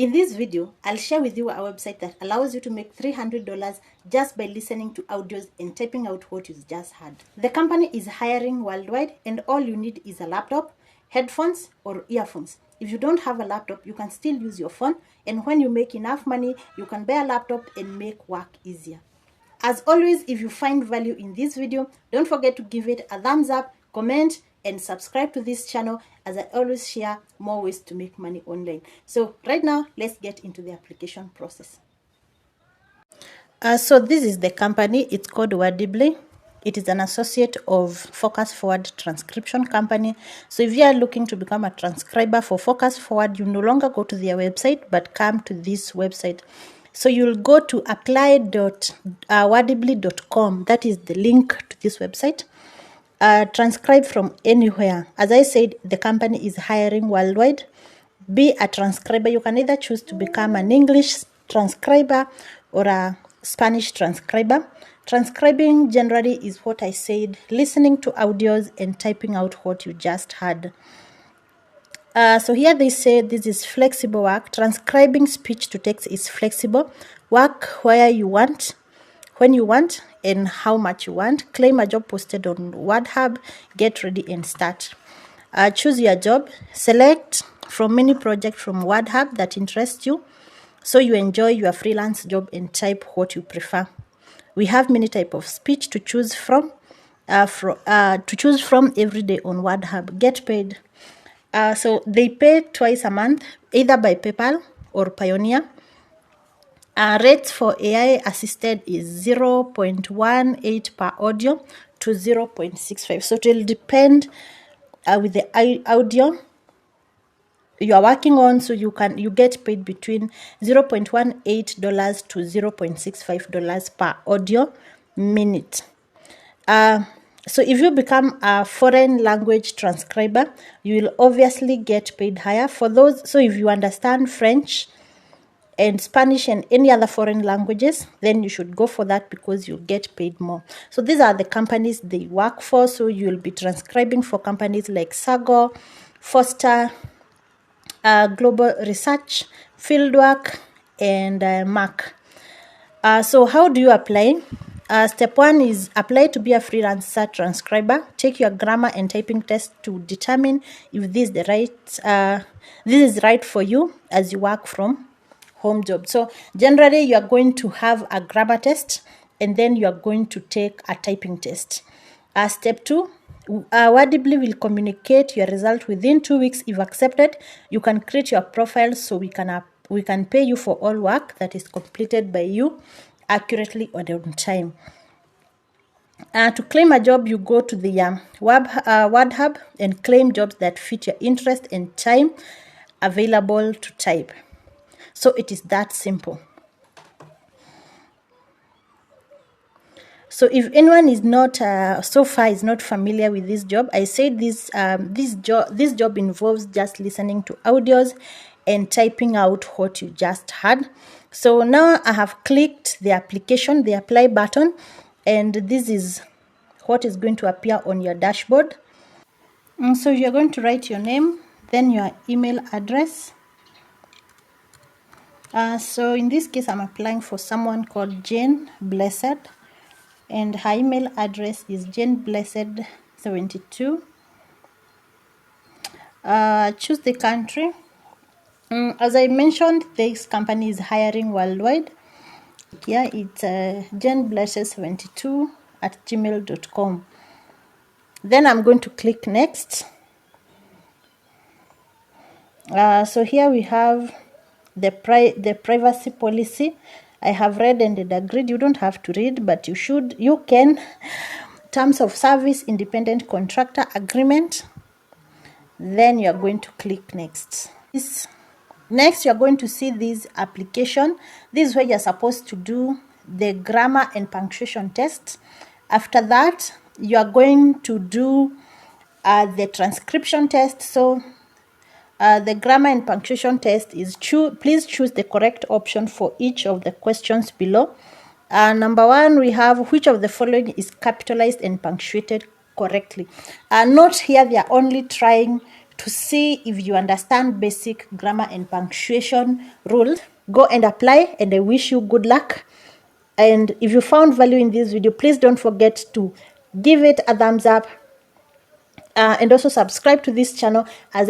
In this video, I'll share with you a website that allows you to make $300 just by listening to audios and typing out what you just heard. The company is hiring worldwide, and all you need is a laptop, headphones, or earphones. If you don't have a laptop, you can still use your phone, and when you make enough money, you can buy a laptop and make work easier. As always, if you find value in this video, don't forget to give it a thumbs up, comment, and subscribe to this channel, as I always share more ways to make money online. So right now, let's get into the application process. So this is the company. It's called Wordibly. It is an associate of Focus Forward Transcription company. So if you are looking to become a transcriber for Focus Forward, you no longer go to their website, but come to this website. So you'll go to apply.wordibly.com. That is the link to this website. Transcribe from anywhere. As I said, the company is hiring worldwide. Be a transcriber. You can either choose to become an English transcriber or a Spanish transcriber. Transcribing generally is what I said, listening to audios and typing out what you just heard. So here they say this is flexible work. Transcribing speech to text is flexible. Work where you want, when you want, and how much you want. Claim a job posted on WordHub. Get ready and start. Choose your job. Select from many projects from WordHub that interest you, so you enjoy your freelance job and type what you prefer. We have many types of speech to choose from. Every day on WordHub. Get paid. So they pay twice a month, either by PayPal or Pioneer. Rates for AI assisted is 0.18 per audio to 0.65. So it will depend with the audio you are working on. So you get paid between $0.18 to $0.65 per audio minute. So if you become a foreign language transcriber, you will obviously get paid higher. For those, so if you understand French and Spanish and any other foreign languages, then you should go for that because you'll get paid more. So these are the companies they work for. So you'll be transcribing for companies like Sago, Foster, Global Research, Fieldwork, and Mac. So how do you apply? Step 1 is apply to be a freelancer transcriber. Take your grammar and typing test to determine if this is right for you as you work from home job. So generally you are going to have a grammar test, and then you are going to take a typing test. Step 2, Wordibly will communicate your result within 2 weeks. If accepted, you can create your profile so we can pay you for all work that is completed by you accurately or on time. To claim a job, you go to the WordHub and claim jobs that fit your interest and time available to type. So it is that simple. So if anyone is not so far is not familiar with this job, I said this job involves just listening to audios and typing out what you just heard. So now I have clicked the application, the apply button, and this is what is going to appear on your dashboard. So you're going to write your name, then your email address. So in this case, I'm applying for someone called Jane Blessed, and her email address is janeblessed72. Choose the country. As I mentioned, this company is hiring worldwide. Here it's janeblessed72@gmail.com. Then I'm going to click next. So here we have the privacy policy. I have read and agreed. You don't have to read, but you can. Terms of service, independent contractor agreement. Then you are going to click next. Next, you are going to see this application. This is where you are supposed to do the grammar and punctuation test. After that, you are going to do the transcription test. So the grammar and punctuation test is please choose the correct option for each of the questions below. Number 1, we have which of the following is capitalized and punctuated correctly. Note here they are only trying to see if you understand basic grammar and punctuation rules. Go and apply, and I wish you good luck. And if you found value in this video, please don't forget to give it a thumbs up, and also subscribe to this channel as I